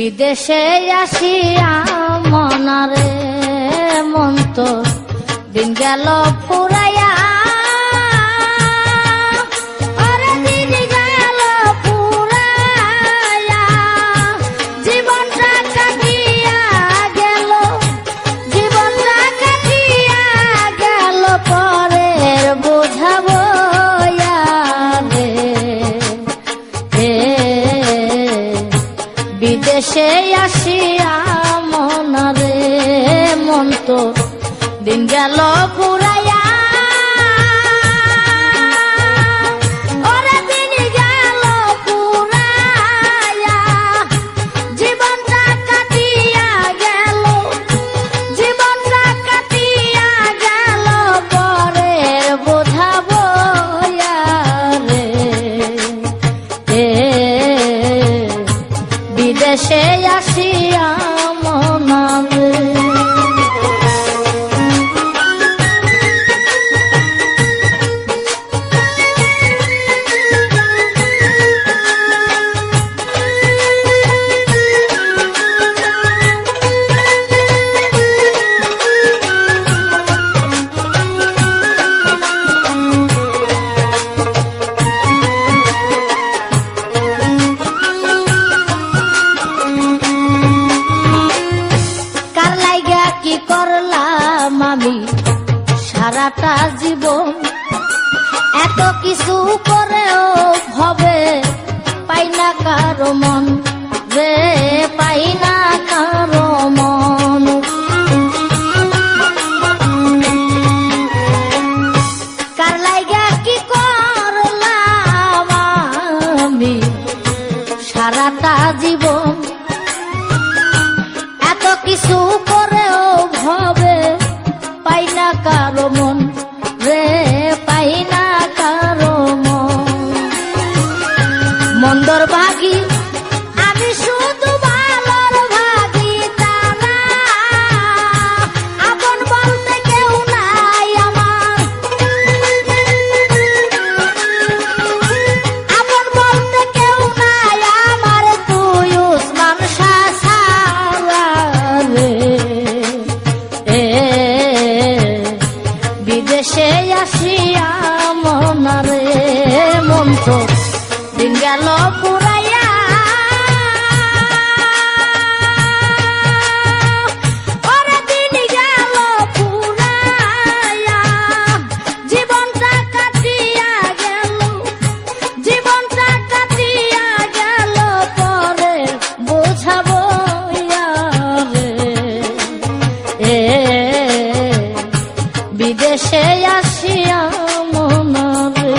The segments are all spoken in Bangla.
বিদেশে আসিয়া মনারে মন তো দিন গেল ফুরাইয়া বিদেশে আসিয়া মনারে মন তো দিন গেল ফুরাইয়া ওরে দিন গেল ফুরাইয়া জীবনটা কাটিয়া গেল জীবনটা কাটিয়া গেল পরের বোঝা বইয়া রে বিদেশে আসিয়া মনারে কি করলাম আমি সারাটা জীবন এত কিছু করেও ভবে পাই না কারো মন রে পাই না কারো মন কার লাইগা কি করলাম আমি সারাটা জীবন এত কিছু করেও ভবে পাই না কারো মন রে পাই না কারো মন মন্দর ভাগী আমি শুধু ভালোর ভাগী তারা আপন বলতে কেউ নাই আমার আপন বলতে কেউ নাই আমার তুই উসমান শাহ সারা রে বিদেশে আসিয়া মনারে মন তো দিন গেল পুরাইয়া ওরে দিন গেল পুরাইয়া জীবনটা কাটিয়া গেল জীবনটা কাটিয়া গেল পরে বোঝাবো রে বিদেশে আসিয়া মনারে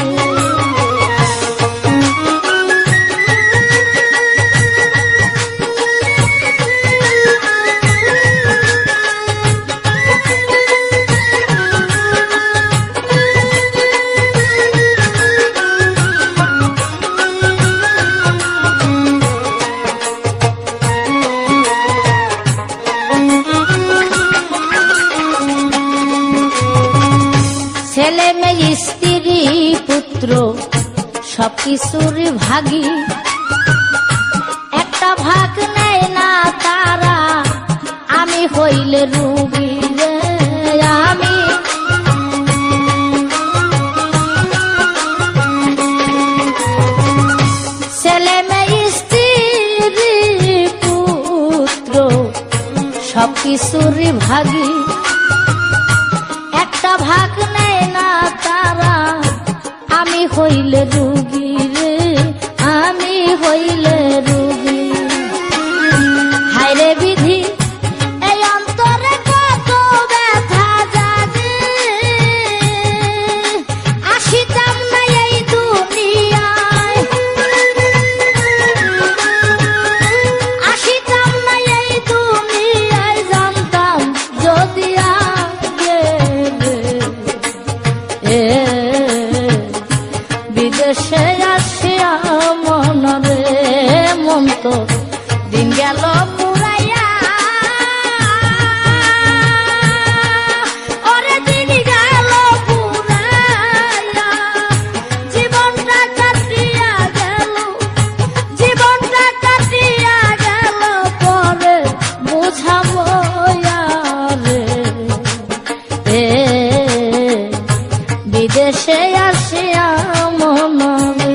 ছেলে মেয়ে স্ত্রী পুত্র সবকিছুর ভাগী একটা ভাগ নেয় না তারা আমি হইলে রুগী রে আমি ছেলে মেয়ে স্ত্রী পুত্র সবকিছুর ভাগী একটা ভাগ নেয় না তারা আমি হইলে রুগী রে আমি হইলে রুগী হায়রে বিধি এই অন্তরে কত ব্যথা জাগে আসিতাম না এই দুনিয়ায় আসিতাম না এই দুনিয়ায় জানতাম যদি বিদেশে আসিয়া মনারে মন তো দিন গেল পুরাইয়া ওরে দিন গেল পুরাইয়া জীবনটা কাটিয়া গেল জীবনটা কাটিয়া গেল আসিয়া মনরে।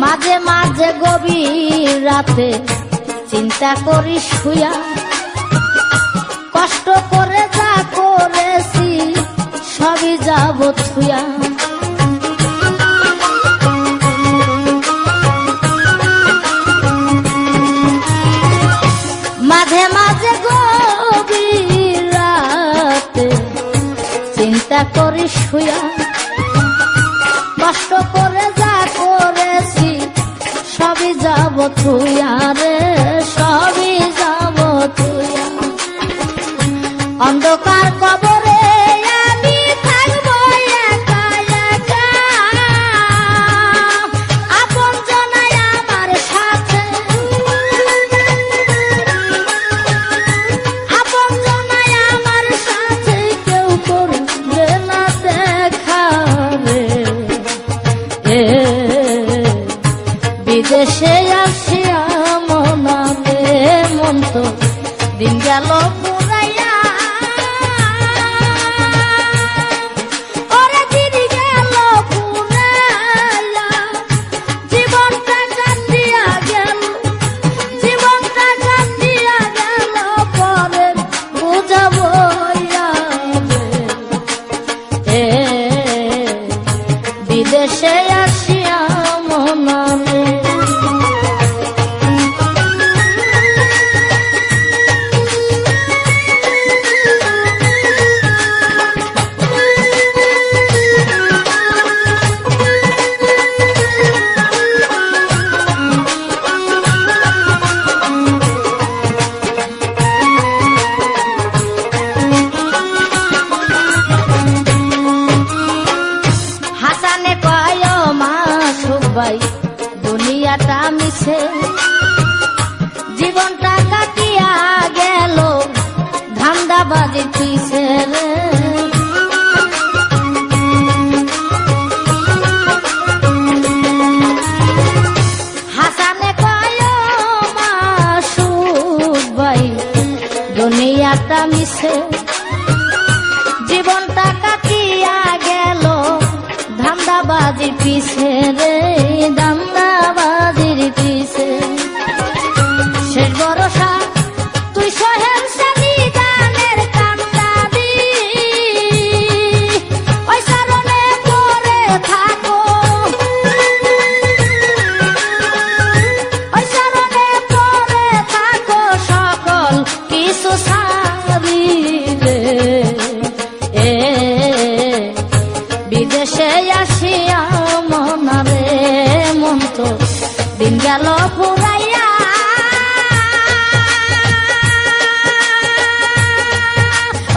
মাঝে মাঝে গভীর রাতে চিন্তা করি শুয়া, কষ্ট করে যা করেছি সবই যাব থুয়া। মাঝে মাঝে গভীর রাতে চিন্তা করি শুয়া, কষ্ট করে যা করেছি সবই যাব থুয়া রে, সবই যাব থুয়া। অন্ধকার কবরে আমি থাকবো একা একা, আপন জনাই আমার সাথে, আপন জনাই আমার সাথে কেউ করবে না দেখা রে। বিদেশে আসিয়া মনারে মন তো দিন গেল পুরাইয়া, ওরে দিন গেল পুরাইয়া, জীবনটা কাটিয়া গেল, জীবনটা কাটিয়া গেল পরে বুঝাবো বিদেশে আসিয়া মনারে। হাসানে কয় মাসুক ভাই দুনিয়াটা মিছে, জীবনটা কাটিয়া গেল ধান্দাবাজির পিছে রে। হাসানে কয় মাসুক ভাই দুনিয়াটা মিছে, জীবনটা কাটিয়া গেল ধান্দাবাজির পিছে রে, ধান্দাবাজির পিছে। শেষ ভরসা তুই সোহেল সানি গানের কান্দাবি, ওই সারণে পরে থাকো, ওই সারণে পরে থাকো সকল কিছু সারি রে। বিদেশে আসিয়া মনারে মন তো দিন গেল পুরাইয়া,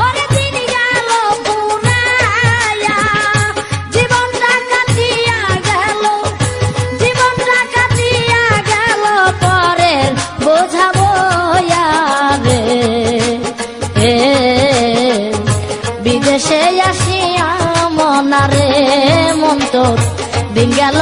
ওরে দিন গেল পুরাইয়া, জীবনটা কাটিয়া গেল, জীবনটা কাটিয়া গেল পরে বোঝাবো রে। বিদেশে আসিয়া মনারে মন তো দিন গেল।